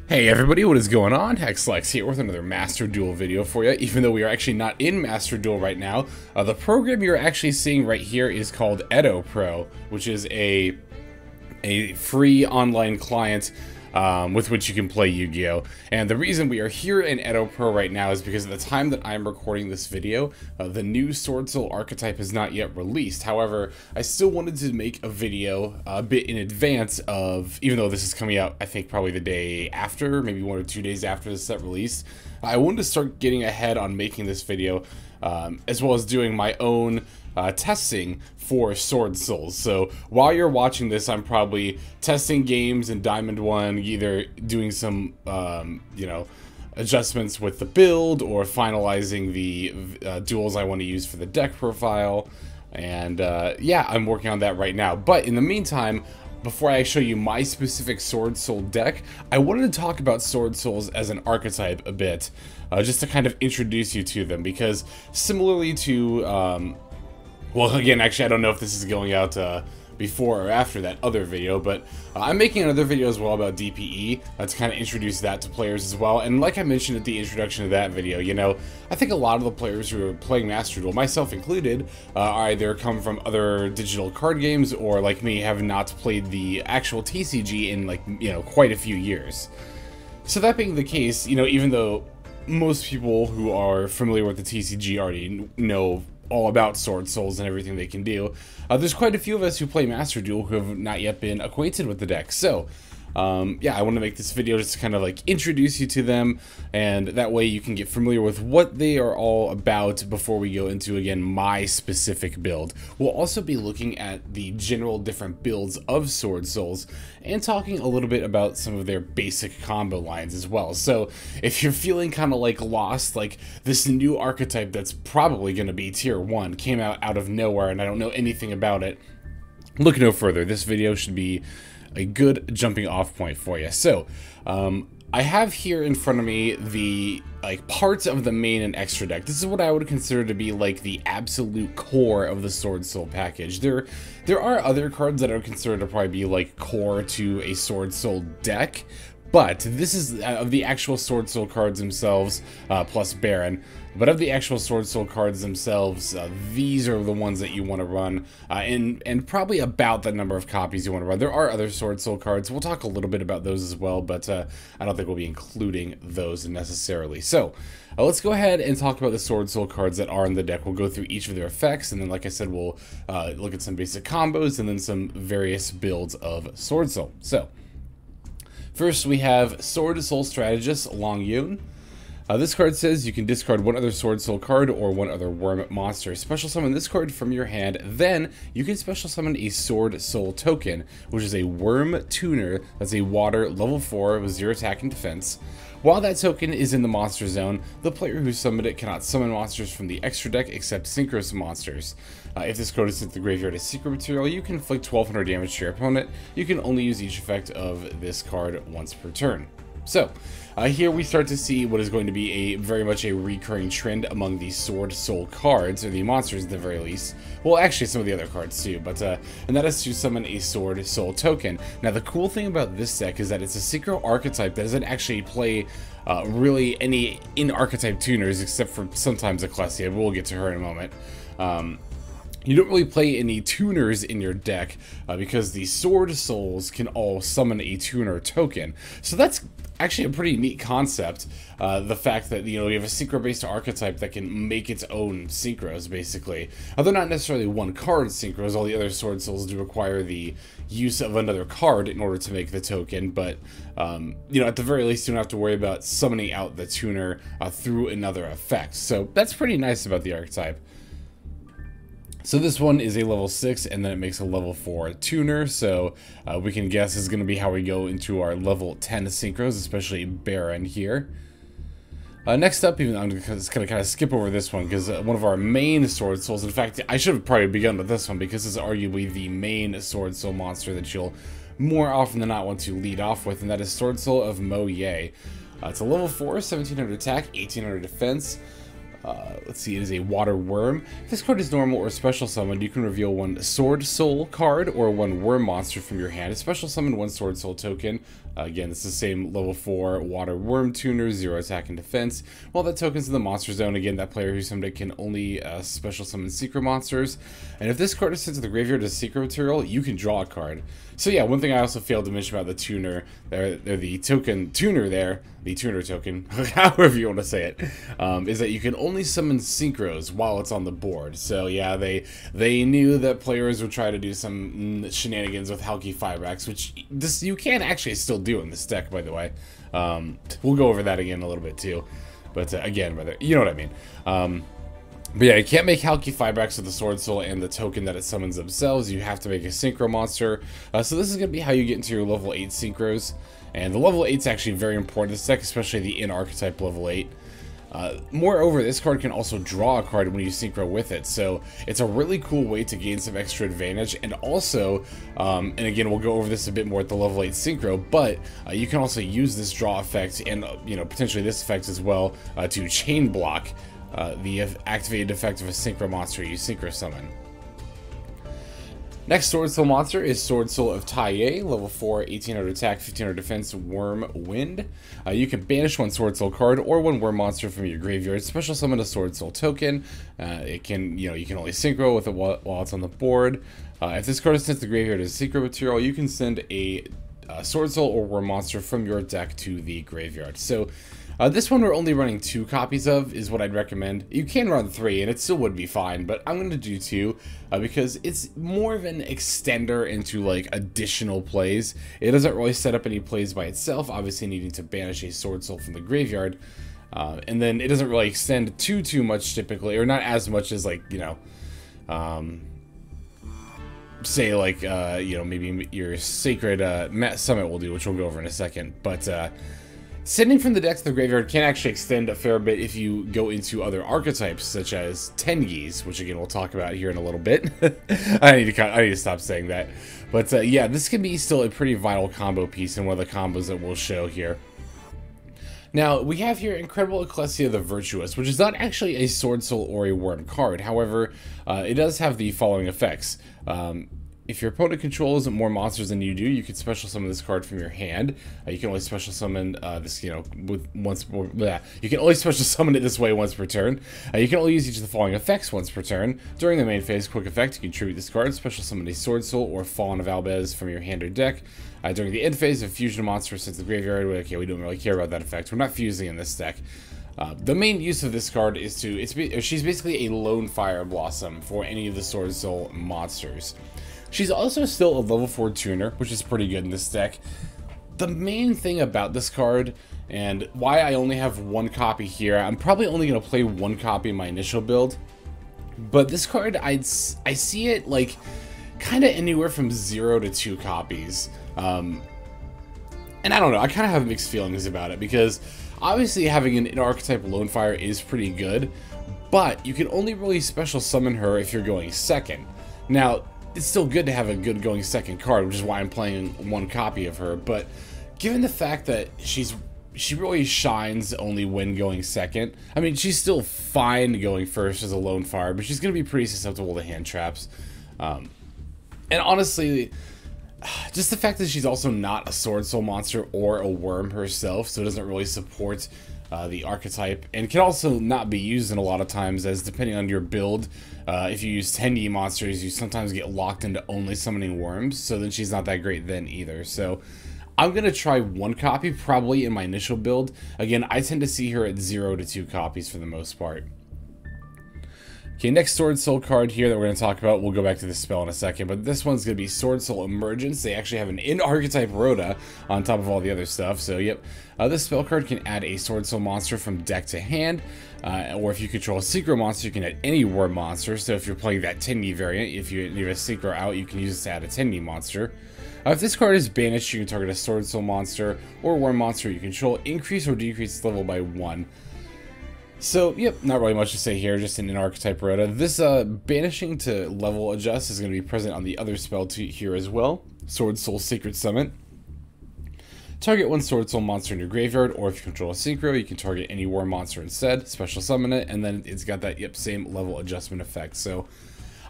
Hey everybody, what is going on? Hexlex here with another Master Duel video for you. Even though we are actually not in Master Duel right now, the program you're actually seeing right here is called Edo Pro, which is a free online client with which you can play Yu-Gi-Oh! And the reason we are here in Edo Pro right now is because at the time that I'm recording this video, the new Swordsoul archetype is not yet released. However, I still wanted to make a video a bit in advance of, even though this is coming out, I think probably the day after, maybe 1 or 2 days after the set release. I wanted to start getting ahead on making this video, as well as doing my own testing for Swordsouls. So while you're watching this, I'm probably testing games in Diamond 1, either doing some, you know, adjustments with the build or finalizing the duels I want to use for the deck profile. And yeah, I'm working on that right now. But in the meantime, before I show you my specific Swordsoul deck, I wanted to talk about Swordsouls as an archetype a bit, just to kind of introduce you to them, because similarly to well, again, actually, I don't know if this is going out before or after that other video, but I'm making another video as well about DPE to kind of introduce that to players as well. And like I mentioned at the introduction of that video, you know, I think a lot of the players who are playing Master Duel, myself included, either come from other digital card games or, like me, have not played the actual TCG in, like, you know, quite a few years. So that being the case, you know, even though most people who are familiar with the TCG already know all about Swordsouls and everything they can do, there's quite a few of us who play Master Duel who have not yet been acquainted with the deck. So yeah, I want to make this video just to kind of like introduce you to them, and that way you can get familiar with what they are all about before we go into, again, my specific build. We'll also be looking at the general different builds of Swordsouls and talking a little bit about some of their basic combo lines as well. So if you're feeling kind of like lost, like this new archetype that's probably going to be tier 1 came out of nowhere and I don't know anything about it, look no further. This video should be a good jumping off point for you. So I have here in front of me the parts of the main and extra deck. This is what I would consider to be like the absolute core of the Swordsoul package. There are other cards that I would consider to probably be like core to a Swordsoul deck, but this is of the actual Swordsoul cards themselves, plus Baron. But of the actual Swordsoul cards themselves, these are the ones that you want to run, and probably about the number of copies you want to run. There are other Swordsoul cards. We'll talk a little bit about those as well, but I don't think we'll be including those necessarily. So let's go ahead and talk about the Swordsoul cards that are in the deck. We'll go through each of their effects, and then, like I said, we'll look at some basic combos and then some various builds of Swordsoul. So first, we have Swordsoul Strategist Longyun. This card says you can discard one other Swordsoul card or one other Worm monster. Special summon this card from your hand, then you can special summon a Swordsoul token, which is a Worm tuner that's a water level 4 with 0 attack and defense. While that token is in the monster zone, the player who summoned it cannot summon monsters from the extra deck except synchronous monsters. If this card is sent to the graveyard as secret material, you can inflict 1200 damage to your opponent. You can only use each effect of this card once per turn. So, here we start to see what is going to be very much a recurring trend among the Swordsoul cards, or the monsters at the very least. Well, actually some of the other cards too, but and that is to summon a Swordsoul token. Now the cool thing about this deck is that it's a secret archetype that doesn't actually play really any in-archetype tuners, except for sometimes Ecclesia. We'll get to her in a moment. You don't really play any tuners in your deck because the Swordsouls can all summon a tuner token. So that's actually a pretty neat concept. The fact that, you know, you have a synchro-based archetype that can make its own synchros, basically. They're not necessarily one-card synchros. All the other Swordsouls do require the use of another card in order to make the token, but you know, at the very least, you don't have to worry about summoning out the tuner through another effect. So that's pretty nice about the archetype. So this one is a level 6, and then it makes a level 4 tuner, so we can guess is going to be how we go into our level 10 synchros, especially Baron here. Next up, even I'm just going to kind of skip over this one, because one of our main Swordsouls, in fact, I should have probably begun with this one, because it's arguably the main Swordsoul monster that you'll more often than not want to lead off with, and that is Swordsoul of Mo Ye. It's a level 4, 1700 attack, 1800 defense. Let's see, it is a water worm. If this card is normal or special summoned, you can reveal one Swordsoul card or one worm monster from your hand. A special summon one Swordsoul token. Again, it's the same level 4 water worm tuner, 0 attack and defense. While that token's in the monster zone, again, that player who summoned it can only special summon secret monsters. And if this card is sent to the graveyard as secret material, you can draw a card. So yeah, one thing I also failed to mention about the tuner, they're the token tuner there, the tuner token, however you want to say it, is that you can only summon synchros while it's on the board. So yeah, they knew that players would try to do some shenanigans with Halki Fibrax, which you can actually still do in this deck, by the way. We'll go over that again a little bit too, but again, brother, you know what I mean. But yeah, you can't make Halki Fibrax with the Swordsoul and the token that it summons themselves. You have to make a Synchro monster. So this is going to be how you get into your level 8 Synchros. And the level 8 is actually very important in this deck, especially the in archetype level 8. Moreover, this card can also draw a card when you Synchro with it. So it's a really cool way to gain some extra advantage. And also, and again, we'll go over this a bit more at the level 8 Synchro, but you can also use this draw effect and, potentially this effect as well to chain block the activated effect of a Synchro monster you Synchro summon. Next Swordsoul monster is Swordsoul of Taiye, level 4, 1800 attack, 1500 defense, Worm Wind. You can banish one Swordsoul card or one Worm monster from your graveyard. Special summon a Swordsoul token. It can, you can only Synchro with it while it's on the board. If this card is sent to the graveyard as secret material, you can send a Swordsoul or Worm monster from your deck to the graveyard. So this one we're only running 2 copies of is what I'd recommend. You can run 3 and it still would be fine, but I'm going to do 2 because it's more of an extender into like additional plays. It doesn't really set up any plays by itself, obviously needing to banish a Swordsoul from the graveyard. And then it doesn't really extend too much typically, or not as much as like, say like, maybe your Sacred Summit will do, which we'll go over in a second. But sending from the deck to the graveyard can actually extend a fair bit if you go into other archetypes, such as Tengi's, which again we'll talk about here in a little bit. I need to stop saying that. But yeah, this can be still a pretty vital combo piece in one of the combos that we'll show here. Now, we have here Incredible Ecclesia the Virtuous, which is not actually a Swordsoul or a Worm card. However, it does have the following effects. If your opponent controls more monsters than you do, you can special summon this card from your hand. You can only special summon this, with once more. Bleh. You can only special summon it this way once per turn. You can only use each of the following effects once per turn. During the main phase, quick effect, you can tribute this card, special summon a Swordsoul or Fallen of Albez from your hand or deck. During the end phase, a fusion monster sent to the graveyard. Okay, we don't really care about that effect. We're not fusing in this deck. The main use of this card is she's basically a lone fire blossom for any of the Swordsoul monsters. She's also still a level 4 tuner, which is pretty good in this deck. The main thing about this card, and why I only have 1 copy here, I'm probably only going to play 1 copy in my initial build, but this card, I see it like kind of anywhere from 0 to 2 copies. And I don't know, I kind of have mixed feelings about it, because obviously having an archetype lone fire is pretty good, but you can only really special summon her if you're going second. Now, it's still good to have a good going second card, which is why I'm playing 1 copy of her, but given the fact that she really shines only when going second, I mean, she's still fine going first as a lone fire, but she's going to be pretty susceptible to hand traps. And honestly, just the fact that she's also not a Swordsoul monster or a worm herself, so it doesn't really support the archetype, and can also not be used in a lot of times, as depending on your build, if you use Tengi monsters, you sometimes get locked into only summoning worms, so then she's not that great then either. So I'm going to try 1 copy probably in my initial build. Again, I tend to see her at 0 to 2 copies for the most part. Okay, next Swordsoul card here that we're going to talk about, we'll go back to the spell in a second, but this one's going to be Swordsoul Emergence. They actually have an in-archetype Rhoda on top of all the other stuff, so yep. This spell card can add a Swordsoul monster from deck to hand, or if you control a Synchro monster, you can add any Worm monster, so if you're playing that Tengi variant, if you leave a Synchro out, you can use this to add a Tengi monster. If this card is banished, you can target a Swordsoul monster or Worm monster you control, increase or decrease its level by 1. So, yep, not really much to say here, just an archetype Rhoda. This banishing to level adjust is going to be present on the other spell here as well, Swordsoul Sacred Summit. Target one Swordsoul monster in your graveyard, or if you control a synchro, you can target any war monster instead, special summon it, and then it's got that, same level adjustment effect. So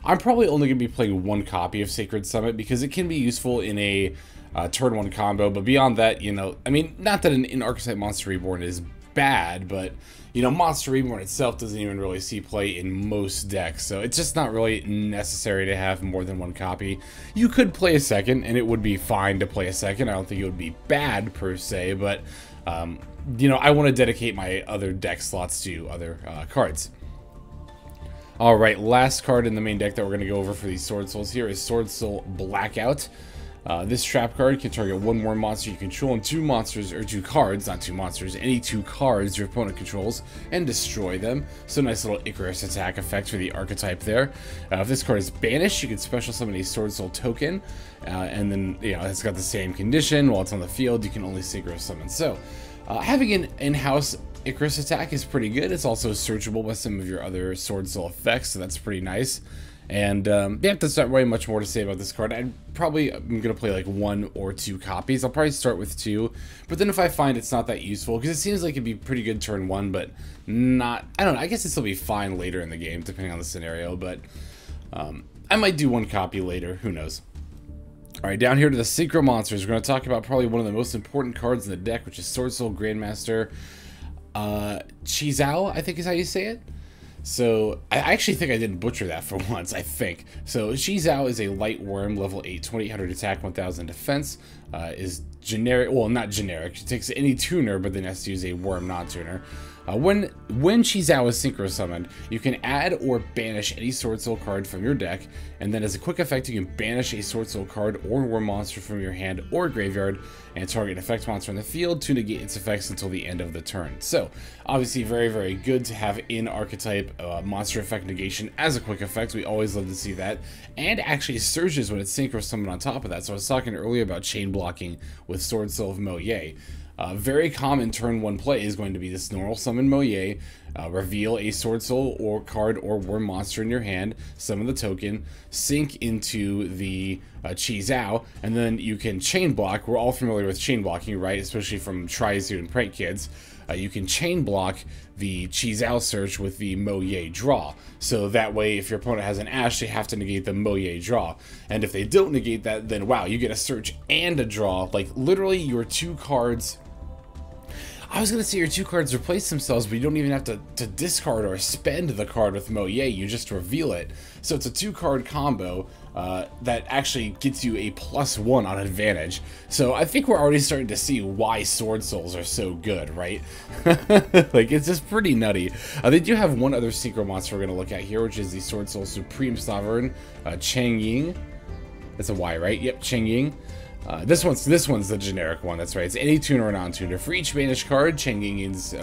I'm probably only going to be playing one copy of Sacred Summit because it can be useful in a turn one combo, but beyond that, I mean, not that an archetype Monster Reborn is bad, but Monster Reborn itself doesn't even really see play in most decks, so it's just not really necessary to have more than one copy. You could play a second, and it would be fine to play a second. I don't think it would be bad per se, but I want to dedicate my other deck slots to other cards. Alright, last card in the main deck that we're going to go over for these Sword Souls here is Swordsoul Blackout. This trap card can target one more monster you control and two monsters, or two cards, not two monsters, any two cards your opponent controls, and destroy them. So nice little Icarus attack effect for the archetype there. If this card is banished, you can special summon a Swordsoul token, and then, it's got the same condition. While it's on the field, you can only synchro summon. So, having an in-house Icarus attack is pretty good. It's also searchable by some of your other Swordsoul effects, so that's pretty nice. And that's not really much more to say about this card. I'm going to play like one or two copies. I'll probably start with two, but then if I find it's not that useful, because it seems like it'd be pretty good turn one, but not, I don't know, I guess it'll be fine later in the game, depending on the scenario, but I might do one copy later, who knows. Alright, down here to the Synchro Monsters, we're going to talk about probably one of the most important cards in the deck, which is Swordsoul Grandmaster Chizao, I think is how you say it. So, I actually think I didn't butcher that for once, I think. So, Chizao is a light worm, level 8, 2800 attack, 1000 defense. Is generic, well, not generic. It takes any tuner, but then has to use a worm non-tuner. When Chizao is synchro summoned, you can add or banish any Swordsoul card from your deck, and then as a quick effect, you can banish a Swordsoul card or worm monster from your hand or graveyard, and target an effect monster on the field to negate its effects until the end of the turn. So, obviously very, very good to have in archetype monster effect negation as a quick effect. We always love to see that, and actually surges when it's synchro summoned on top of that. So I was talking earlier about chain blocking with Swordsoul of Moye. Very common turn one play is going to be this normal summon Moye, reveal a Swordsoul or card or worm monster in your hand, summon the token, sync into the Chizao, and then you can chain block. We're all familiar with chain blocking, right? Especially from Tri-Zoot and Prank Kids. You can chain block the Chizao search with the Moye draw. So that way, if your opponent has an Ash, they have to negate the Moye draw. And if they don't negate that, then wow, you get a search and a draw. Like literally your two cards. I was going to say your two cards replace themselves, but you don't even have to discard or spend the card with Moye, you just reveal it. So it's a two-card combo that actually gets you a +1 on advantage. So I think we're already starting to see why Sword Souls are so good, right? Like, it's just pretty nutty. They do have one other Synchro Monster we're going to look at here, which is the Swordsoul Supreme Sovereign, Changying. That's a Y, right? Yep, Changying. This one's the generic one. That's right. It's any tuner or non-tuner. For each banished card, Changying gains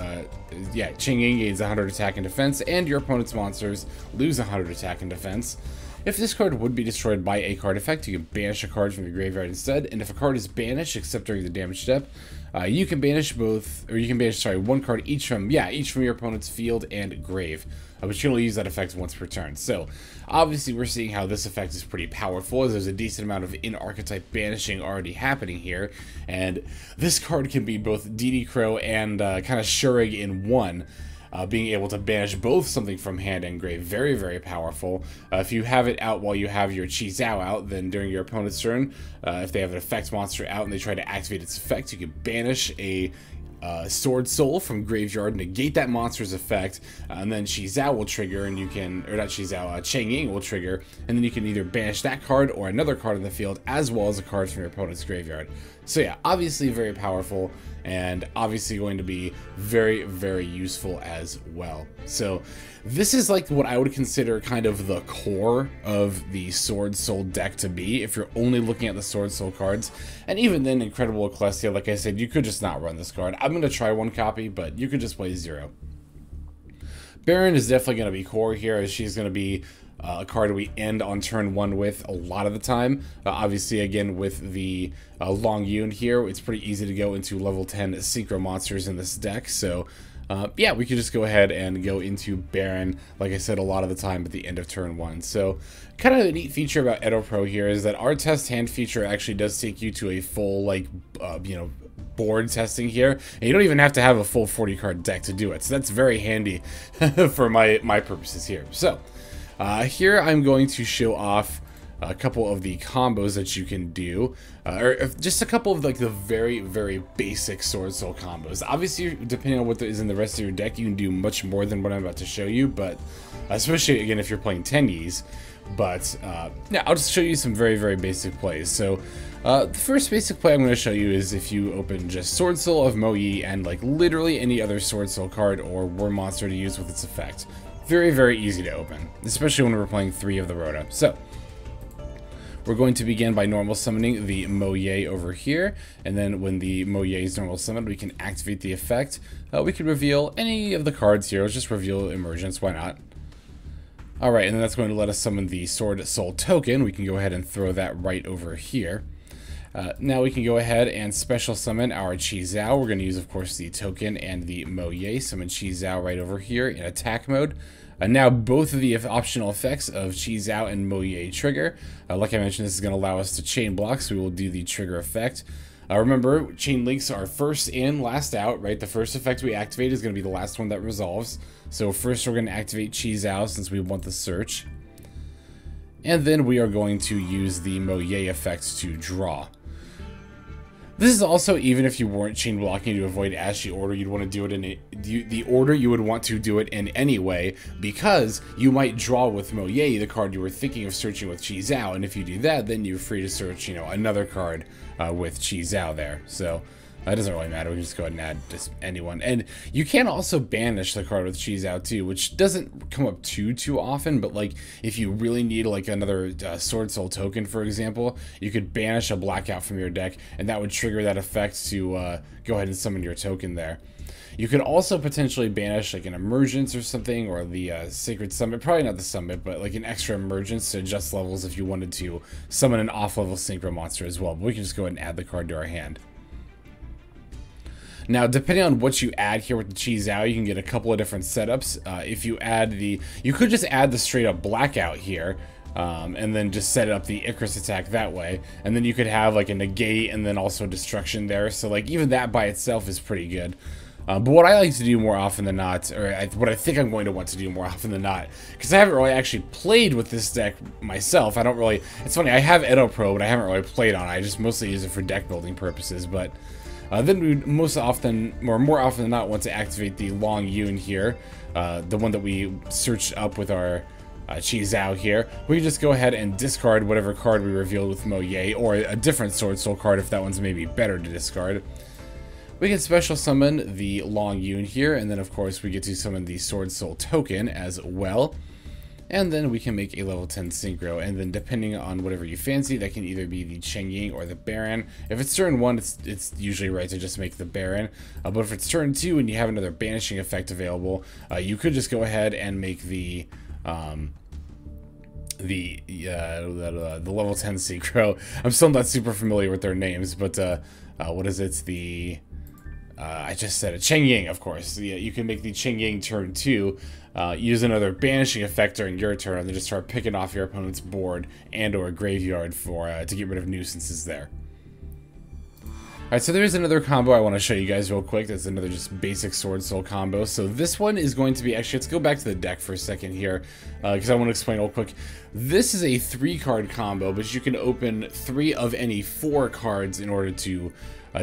100 attack and defense, and your opponent's monsters lose 100 attack and defense. If this card would be destroyed by a card effect, you can banish a card from your graveyard instead. And if a card is banished, except during the damage step, you can banish one card each from your opponent's field and grave. But you can only use that effect once per turn. So, obviously we're seeing how this effect is pretty powerful, as there's a decent amount of in-archetype banishing already happening here. And this card can be both DD Crow and kind of Shurig in one. Being able to banish both something from hand and grave, very, very powerful. If you have it out while you have your Chizao out, then during your opponent's turn, if they have an effect monster out and they try to activate its effect, you can banish a Swordsoul from graveyard, negate that monster's effect, and then Chizao will trigger, and you can, or not Chizao, Changying will trigger, and then you can either banish that card or another card in the field, as well as a card from your opponent's graveyard. So yeah, obviously very powerful, and obviously going to be very, very useful as well. So this is like what I would consider kind of the core of the Swordsoul deck to be, if you're only looking at the Swordsoul cards. And even then, Incredible Ecclesia, like I said, you could just not run this card. I'm going to try one copy, but you could just play 0. Baron is definitely going to be core here, as she's going to be a card we end on turn 1 with a lot of the time. Obviously, again, with the Longyun here, it's pretty easy to go into level 10 synchro monsters in this deck. So yeah, we could just go ahead and go into Baron, like I said, a lot of the time at the end of turn 1. So kind of a neat feature about Edo Pro here is that our test hand feature actually does take you to a full, like, you know, board testing here, and you don't even have to have a full 40 card deck to do it. So that's very handy for my purposes here. So here I'm going to show off a couple of the combos that you can do, or just a couple of like the very basic Sword Soul combos. Obviously, depending on what is in the rest of your deck, you can do much more than what I'm about to show you, but especially again if you're playing Tenyis. But yeah, I'll just show you some very basic plays. So the first basic play I'm going to show you is if you open just Sword Soul of Mo Yi and like literally any other Sword Soul card or War Monster to use with its effect. Very easy to open, especially when we're playing 3 of the Rhoda. So we're going to begin by normal summoning the Mo Ye over here, and then when the Mo Ye is normal summoned, we can activate the effect. We can reveal any of the cards here. Let's just reveal Emergence, why not? Alright, and then that's going to let us summon the Swordsoul token. We can go ahead and throw that right over here. Now we can go ahead and special summon our Chi Zhao. We're going to use, of course, the token and the Mo Ye. Summon Chi Zhao right over here in attack mode. Now both of the optional effects of Chi Zhao and Mo Ye trigger. Like I mentioned, this is going to allow us to chain block, so we will do the trigger effect. Remember, chain links are first in, last out, right? The first effect we activate is going to be the last one that resolves. So first we're going to activate Chi Zhao since we want the search. And then we are going to use the Mo Ye effect to draw. This is also even if you weren't chain blocking to avoid Ashy order, you'd want to do it in the order you would want to do it in anyway, because you might draw with Mo Ye the card you were thinking of searching with Chi Zhao, and if you do that, then you're free to search, you know, another card with Chi Zhao there. So that doesn't really matter. We can just go ahead and add just anyone. And you can also banish the card with Chi Zhao too, which doesn't come up too often, but like if you really need like another Sword Soul token, for example, you could banish a Blackout from your deck, and that would trigger that effect to go ahead and summon your token there. You could also potentially banish like an Emergence or something, or the Sacred Summit. Probably not the Summit, but like an extra Emergence to adjust levels if you wanted to summon an off-level Synchro Monster as well. But we can just go ahead and add the card to our hand. Now, depending on what you add here with the Chi Zhao, you can get a couple of different setups. If you add you could just add the straight up Blackout here, and then just set up the Icarus attack that way. And then you could have like a negate and then also destruction there. So like even that by itself is pretty good. But what I like to do more often than not, or what I think I'm going to want to do more often than not, because I haven't really actually played with this deck myself. I don't really, it's funny, I have Edo Pro, but I haven't really played on it. I just mostly use it for deck building purposes. But then we more often than not want to activate the Longyun here, the one that we searched up with our Chi Zhao here. We can just go ahead and discard whatever card we revealed with Mo Ye, or a different Sword Soul card if that one's maybe better to discard. We can special summon the Longyun here, and then of course we get to summon the Sword Soul token as well. And then we can make a level 10 synchro, and then depending on whatever you fancy, that can either be the Chengying or the Baron. If it's turn 1, it's usually right to just make the Baron. But if it's turn 2 and you have another banishing effect available, you could just go ahead and make the level 10 synchro. I'm still not super familiar with their names, but what is it? I just said it. Chengying, of course. Yeah, you can make the Chengying turn 2, use another banishing effect during your turn, and then just start picking off your opponent's board and/or graveyard for to get rid of nuisances there. Alright, so there's another combo I want to show you guys real quick. That's another just basic Sword Soul combo. So this one is going to be, actually, let's go back to the deck for a second here, because I want to explain real quick. This is a 3-card combo, but you can open 3 of any 4 cards in order to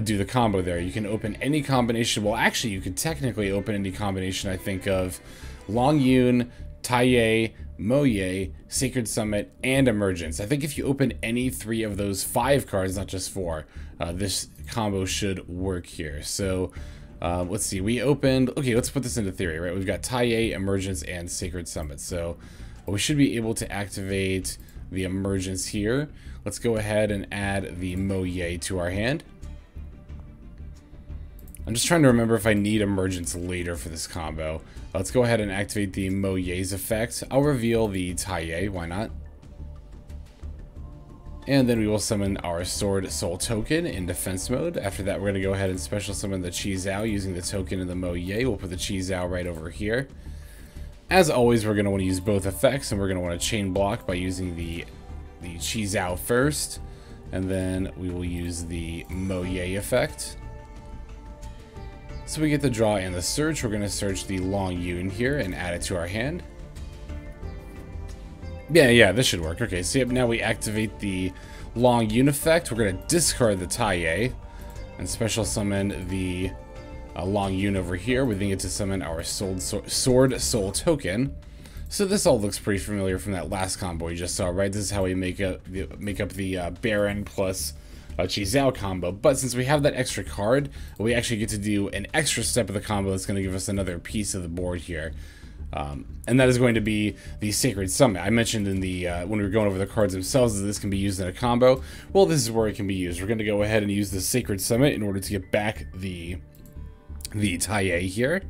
do the combo there. You can open any combination. Well, actually, you could technically open any combination, I think, of Longyun, Taiye, Mo Ye, Sacred Summit, and Emergence. I think if you open any 3 of those 5 cards, not just 4, this combo should work here. So let's see, we opened, okay, let's put this into theory, right? We've got Taiye, Emergence, and Sacred Summit. So we should be able to activate the Emergence here. Let's go ahead and add the Mo Ye to our hand. I'm just trying to remember if I need Emergence later for this combo. Let's go ahead and activate the Mo Ye's effect. I'll reveal the Tai Ye, why not? And then we will summon our Sword Soul token in defense mode. After that, we're going to go ahead and special summon the Chi Zhao using the token in the Mo Ye. We'll put the Chi Zhao right over here. As always, we're going to want to use both effects, and we're going to want to chain block by using the Chi Zhao first. And then we will use the Mo Ye effect. So we get the draw and the search. We're going to search the Longyun here and add it to our hand. Yeah, this should work. Okay, so yep, now we activate the Longyun effect. We're going to discard the Tai Ye and special summon the Longyun over here. We then get to summon our Sword Soul token. So this all looks pretty familiar from that last combo we just saw, right? This is how we make up the Baron plus Chi Zhao combo. But since we have that extra card, we actually get to do an extra step of the combo that's going to give us another piece of the board here. And that is going to be the Sacred Summit. I mentioned in the when we were going over the cards themselves that this can be used in a combo. Well, this is where it can be used. We're going to go ahead and use the Sacred Summit in order to get back the Tai Ye here.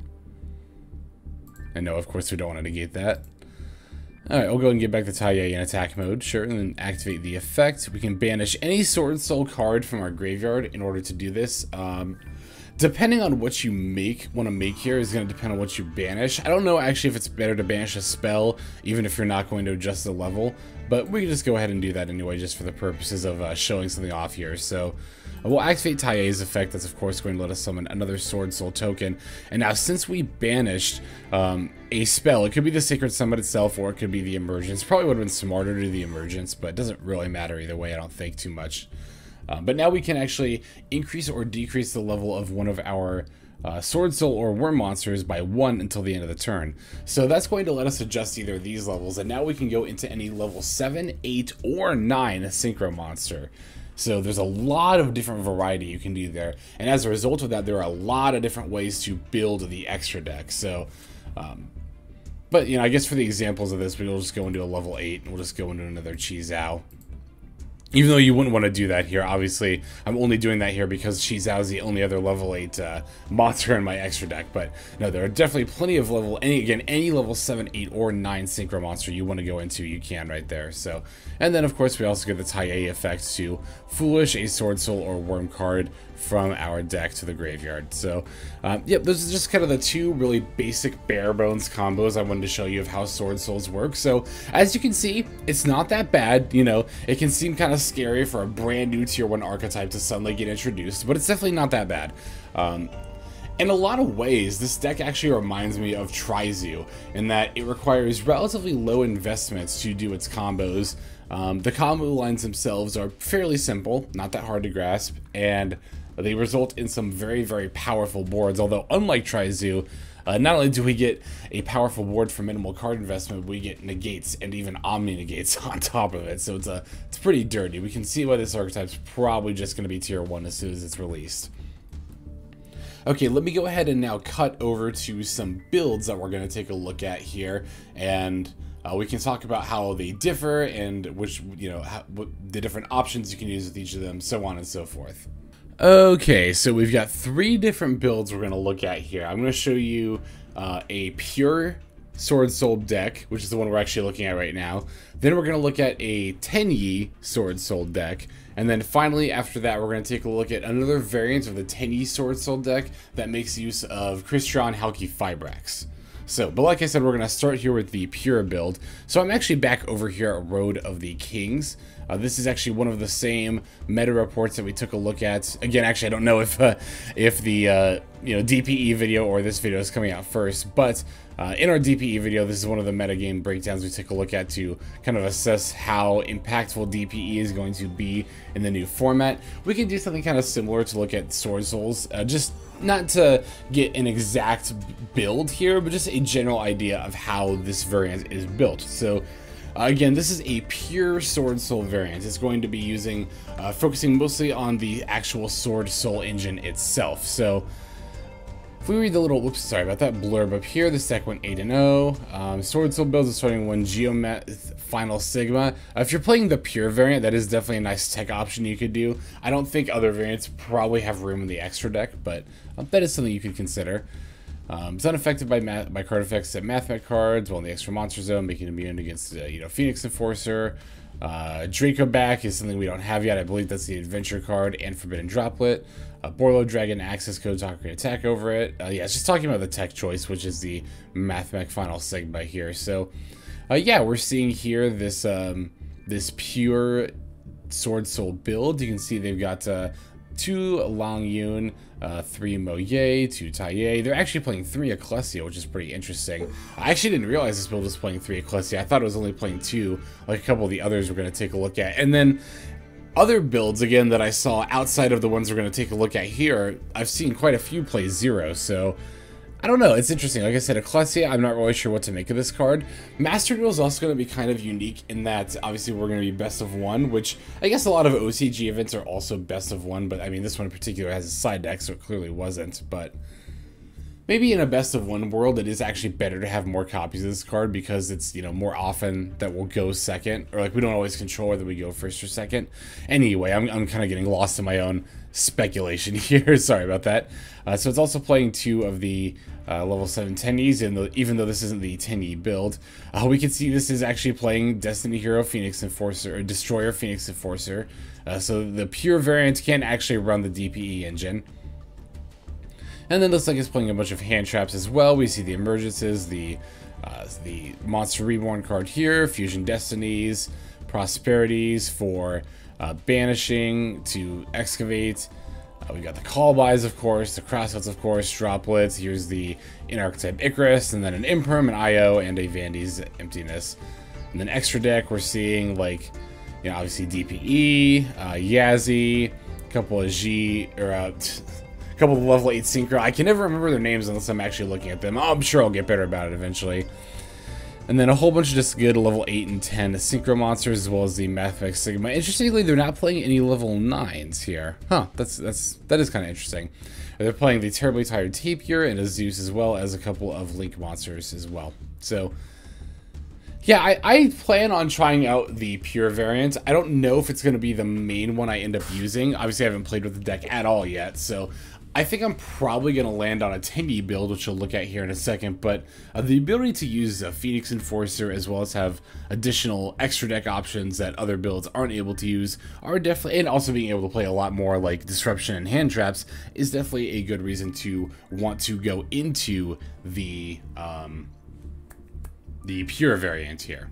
And no, of course we don't want to negate that. Alright, we'll go and get back the Tai Ye in attack mode, sure, and then activate the effect. We can banish any Sword Soul card from our graveyard in order to do this. Depending on what you want to make here is going to depend on what you banish. I don't know actually if it's better to banish a spell, even if you're not going to adjust the level, but we can just go ahead and do that anyway, just for the purposes of showing something off here. So we'll activate Tai Ye's effect. That's of course going to let us summon another Sword Soul token. And now since we banished a spell, it could be the Sacred Summit itself, or it could be the Emergence. Probably would have been smarter to do the Emergence, but it doesn't really matter either way, I don't think too much. But now we can actually increase or decrease the level of one of our Sword Soul or Worm monsters by 1 until the end of the turn. So that's going to let us adjust either of these levels, and now we can go into any level 7, 8, or 9 Synchro monster. So there's a lot of different variety you can do there, and as a result of that, there are a lot of different ways to build the extra deck. So, but you know, I guess for the examples of this, we'll just go into a level 8, and we'll just go into another Chi Zhao. Even though you wouldn't want to do that here, obviously, I'm only doing that here because Chi Zhao is the only other level 8 monster in my extra deck. But no, there are definitely plenty of any level 7, 8, or 9 Synchro monster you want to go into, you can right there. So, and then of course we also get the Tai Ye effect to foolish a Sword Soul or Worm card from our deck to the graveyard. So, yep, those are just kind of the two really basic bare bones combos I wanted to show you of how Sword Souls work. So, as you can see, it's not that bad. You know, it can seem kind of scary for a brand new tier 1 archetype to suddenly get introduced, but it's definitely not that bad. In a lot of ways, this deck actually reminds me of Trizu in that it requires relatively low investments to do its combos. The combo lines themselves are fairly simple, not that hard to grasp, and they result in some very, very powerful boards. Although, unlike Trizu, not only do we get a powerful board for minimal card investment, we get negates and even omni negates on top of it. So it's pretty dirty. We can see why this archetype's probably just going to be tier 1 as soon as it's released. Okay, let me go ahead and now cut over to some builds that we're going to take a look at here, and we can talk about how they differ and which, you know, what the different options you can use with each of them, so on and so forth. Okay, so we've got 3 different builds we're going to look at here. I'm going to show you a pure Sword Soul deck, which is the one we're actually looking at right now. Then we're going to look at a Tenyi Sword Soul deck. And then finally, after that, we're going to take a look at another variant of the Tenyi Sword Soul deck that makes use of Crystron Halki Fibrax. So, but like I said, we're going to start here with the pure build. So I'm actually back over here at Road of the Kings. This is actually one of the same meta reports that we took a look at. Again, actually, I don't know if the DPE video or this video is coming out first, but in our DPE video, this is one of the metagame breakdowns we took a look at to kind of assess how impactful DPE is going to be in the new format. We can do something kind of similar to look at Sword Souls, just not to get an exact build here, but just a general idea of how this variant is built. So again, this is a pure Sword Soul variant. It's going to be using, focusing mostly on the actual Sword Soul engine itself. So If we read the little, whoops, sorry about that, blurb up here, the second one 8-0. Swordsoul builds a starting one Geomet Final Sigma. If you're playing the pure variant, that is definitely a nice tech option you could do. I don't think other variants probably have room in the extra deck, but that is something you could consider. It's unaffected by card effects that Mathmech cards while in the extra monster zone, making it immune against Phoenix Enforcer. Draco back is something we don't have yet. I believe that's the adventure card and Forbidden Droplet. Borlo Dragon access code, talk great attack over it. Yeah, it's just talking about the tech choice, which is the Mathmech Final Sigma here. So, yeah, we're seeing here this this pure Swordsoul build. You can see they've got 2 Longyun, 3 Moye, 2 Taiye. They're actually playing 3 Ecclesia, which is pretty interesting. I actually didn't realize this build was playing 3 Ecclesia. I thought it was only playing 2, like a couple of the others we're going to take a look at. And then other builds, again, that I saw outside of the ones we're going to take a look at here, I've seen quite a few play 0, so I don't know, it's interesting. Like I said, Ecclesia, I'm not really sure what to make of this card. Master Duel is also going to be kind of unique in that, obviously, we're going to be best of 1, which I guess a lot of OCG events are also best of 1, but I mean, this one in particular has a side deck, so it clearly wasn't, but maybe in a best of 1 world, it is actually better to have more copies of this card because it's, more often that we'll go second, or like we don't always control whether we go first or second. Anyway, I'm kind of getting lost in my own speculation here. Sorry about that. So it's also playing 2 of the level 7 10Es, and even though this isn't the 10E build, we can see this is actually playing Destiny Hero Phoenix Enforcer, or Destroyer Phoenix Enforcer. So the pure variant can actually run the DPE engine. And then looks like it's playing a bunch of hand traps as well. We see the Emergences, the Monster Reborn card here, Fusion Destinies, Prosperities for banishing to excavate. We got the call buys, of course, the crossouts, of course, droplets. Here's the archetype Icarus, and then an Imperm, an IO, and a Vandy's Emptiness. And then extra deck, we're seeing like, obviously DPE, Yazzie, a couple of a couple of level 8 Synchro. I can never remember their names unless I'm actually looking at them. I'm sure I'll get better about it eventually. And then a whole bunch of just good level 8 and 10 Synchro monsters, as well as the Mathmech Sigma. Interestingly, they're not playing any level 9s here. Huh, that is kind of interesting. They're playing the Terribly Tired Tapir and a Zeus, as well as a couple of Link monsters as well. So, yeah, I plan on trying out the pure variant. I don't know if it's going to be the main one I end up using. Obviously, I haven't played with the deck at all yet, so I think I'm probably going to land on a 10E build, which we'll look at here in a second, but the ability to use a Phoenix Enforcer as well as have additional extra deck options that other builds aren't able to use are definitely, and also being able to play a lot more like Disruption and Hand Traps is definitely a good reason to want to go into the pure variant here.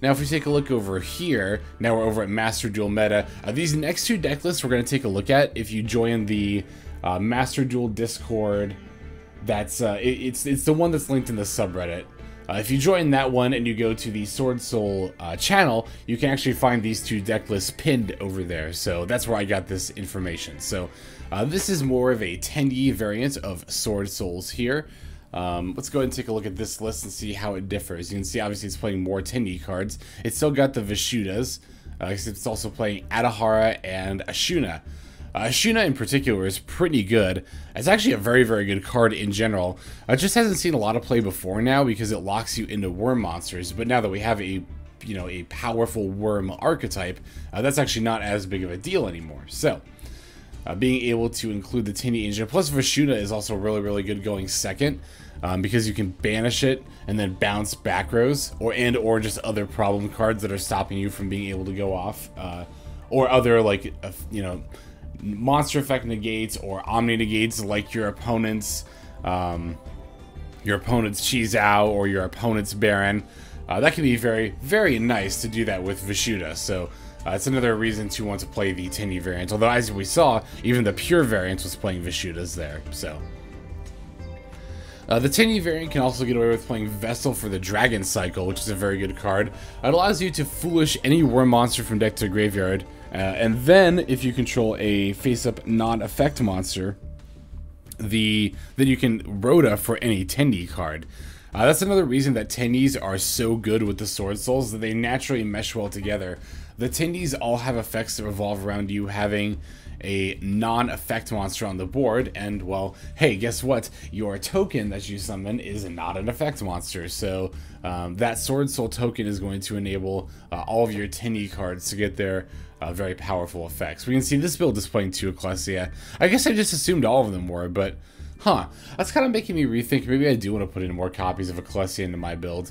Now, if we take a look over here, now we're over at Master Duel Meta. These next 2 deck lists we're going to take a look at if you join the Master Duel Discord. That's it's the one that's linked in the subreddit. If you join that one and you go to the Swordsoul channel, you can actually find these 2 deck lists pinned over there. So that's where I got this information. So this is more of a 10E variant of Swordsouls here. Let's go ahead and take a look at this list and see how it differs. You can see obviously it's playing more 10E cards. It's still got the Vishudas, except it's also playing Adahara and Ashuna. Ashuna in particular is pretty good. It's actually a very, very good card in general. It just hasn't seen a lot of play before now because it locks you into worm monsters, but now that we have a powerful worm archetype, that's actually not as big of a deal anymore. So being able to include the 10E engine, plus Vashuna is also really, really good going second, because you can banish it and then bounce back rows, or just other problem cards that are stopping you from being able to go off, or other like monster effect negates or omni negates like your opponent's Chizao or your opponent's Baron. That can be very, very nice to do that with Vishuda. So it's another reason to want to play the 10E variant. Although, as we saw, even the pure variant was playing Vishudas there. So the 10E variant can also get away with playing Vessel for the Dragon Cycle, which is a very good card. It allows you to foolish any worm monster from deck to graveyard, and then if you control a face-up non-effect monster, then you can Rhoda for any 10E card. That's another reason that 10Es are so good with the Swordsouls, that they naturally mesh well together. The 10Es all have effects that revolve around you having a non-effect monster on the board, and well, hey, guess what? Your token that you summon is not an effect monster, so that Swordsoul token is going to enable all of your 10E cards to get their very powerful effects. We can see this build is playing 2 Ecclesia. I guess I just assumed all of them were, but that's kind of making me rethink. Maybe I do want to put in more copies of Ecclesia into my build.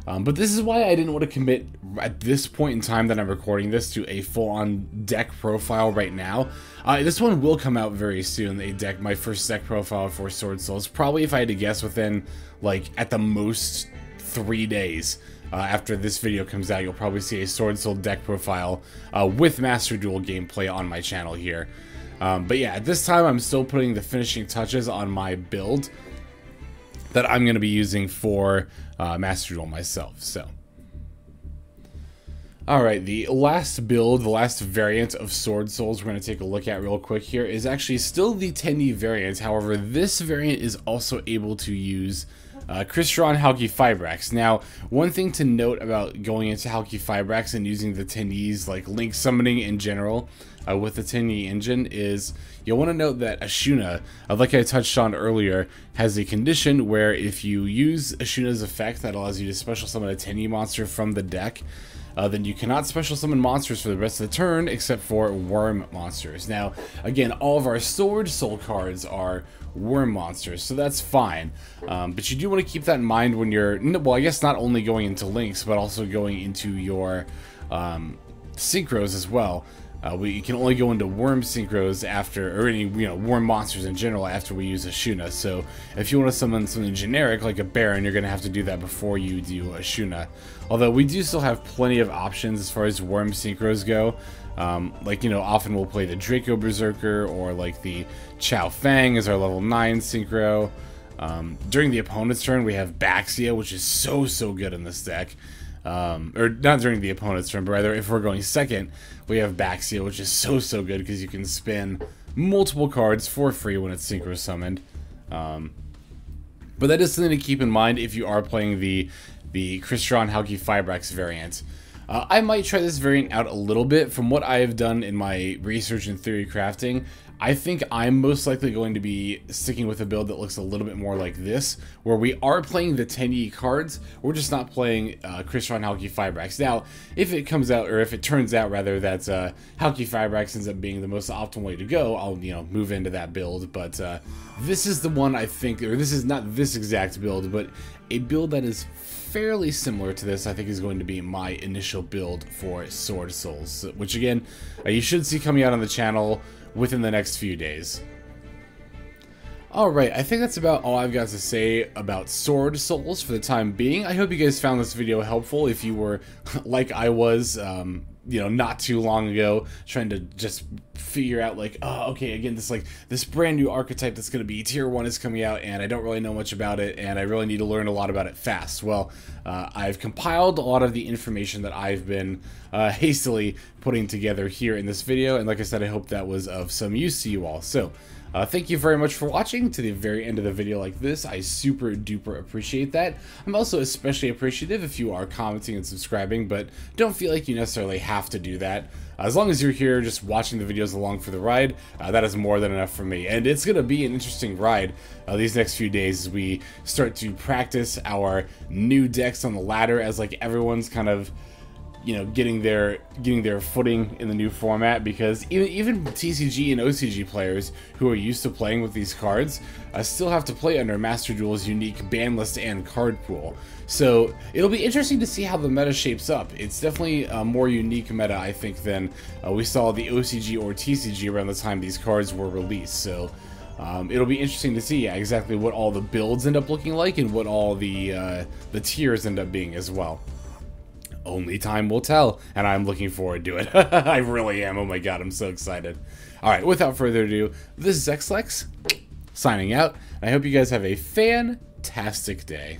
But this is why I didn't want to commit at this point in time that I'm recording this to a full-on deck profile right now. This one will come out very soon, my first deck profile for Swordsouls. Probably, if I had to guess, within, like, at the most 3 days. After this video comes out, you'll probably see a Swordsoul deck profile with Master Duel gameplay on my channel here. But yeah, at this time I'm still putting the finishing touches on my build that I'm going to be using for Master Duel myself. So, alright, the last build, the last variant of Swordsouls we're going to take a look at real quick here is actually still the 10E variant. However, this variant is also able to use Crystron Halqifibrax. Now, one thing to note about going into Halqifibrax and using the 10Es, like Link summoning in general, with the 10E engine, is you'll want to note that Ashuna, like I touched on earlier, has a condition where if you use Ashuna's effect that allows you to special summon a 10E monster from the deck, then you cannot special summon monsters for the rest of the turn except for worm monsters. Now, again, all of our Swordsoul cards are worm monsters, so that's fine. But you do want to keep that in mind when you're, well, I guess not only going into Links, but also going into your synchros as well. We can only go into worm synchros after, or any, worm monsters in general after we use Ashuna. So if you want to summon something generic like a Baron, you're going to have to do that before you do Ashuna. Although we do still have plenty of options as far as worm synchros go. Like, often we'll play the Draco Berserker, or like the Chao Fang as our level 9 synchro. During the opponent's turn, we have Baxia, which is so good in this deck. Or not during the opponent's turn, but rather if we're going second, we have Baxia, which is so good because you can spin multiple cards for free when it's synchro summoned. But that is something to keep in mind if you are playing the Crystron Halqifibrax variant. I might try this variant out a little bit. From what I have done in my research and theory crafting, I think I'm most likely going to be sticking with a build that looks a little bit more like this, where we are playing the 10E cards, we're just not playing Crystron Halqifibrax. Now, if it comes out, or if it turns out rather that Halqifibrax ends up being the most optimal way to go, I'll move into that build. But this is the one I think, or this is not this exact build, but a build that is fairly similar to this, I think, is going to be my initial build for Swordsouls, which again, you should see coming out on the channel within the next few days. Alright, I think that's about all I've got to say about Swordsouls for the time being. I hope you guys found this video helpful. If you were like I was, not too long ago, trying to just figure out like, oh, okay, again, this brand new archetype that's going to be tier 1 is coming out, and I don't really know much about it, and I really need to learn a lot about it fast. Well, I've compiled a lot of the information that I've been hastily putting together here in this video, and like I said, I hope that was of some use to you all. So, thank you very much for watching to the very end of the video like this. I super duper appreciate that. I'm also especially appreciative if you are commenting and subscribing, but don't feel like you necessarily have to do that. As long as you're here just watching the videos along for the ride, that is more than enough for me. And it's going to be an interesting ride these next few days as we start to practice our new decks on the ladder, as like everyone's kind of getting their footing in the new format, because even TCG and OCG players who are used to playing with these cards still have to play under Master Duel's unique ban list and card pool. So it'll be interesting to see how the meta shapes up. It's definitely a more unique meta, I think, than we saw the OCG or TCG around the time these cards were released. So it'll be interesting to see exactly what all the builds end up looking like and what all the tiers end up being as well. Only time will tell, and I'm looking forward to it. I really am. Oh my god, I'm so excited. Alright, without further ado, this is Xlex, signing out. I hope you guys have a fantastic day.